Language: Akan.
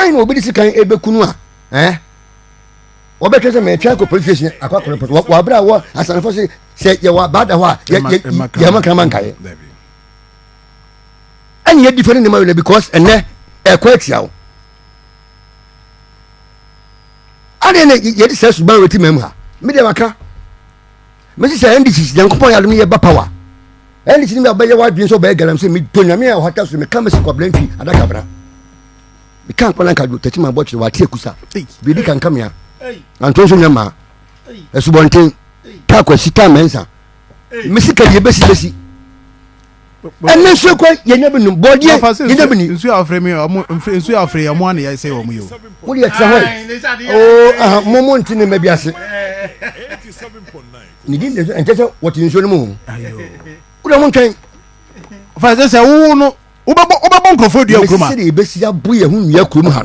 why no be sikan ebekunu a obetwe me twa ko police station akwa wa bra wo asanfo se ye wa bada ho a ye makama nkae and ye different name because ene ekwatia wo ade ne ye say suban weti mem ha me de maka me say NDC yankopon ya ye ba power NDC me abaye wa dwen so ba Galamsey me tonya me hota so me kama se kwablanti adaka bra me kan kwana ka do tati ma bochi wa tie kusa bi di kan kamia antonso nyama esubonten ta kwasi ta mensa me sika ye besi ene so ko ye nya binum bodie ye nya bini nsu afre me nsu afre ya mo an ya say o mo yo wo ye tsa ho momo ntine mabiase 87.9 ni din de enjeje woti nsu no mu wo de mo ntwen fa say wo no wo be nkrofo dua krum a se de besi abu ye hu nua krum ha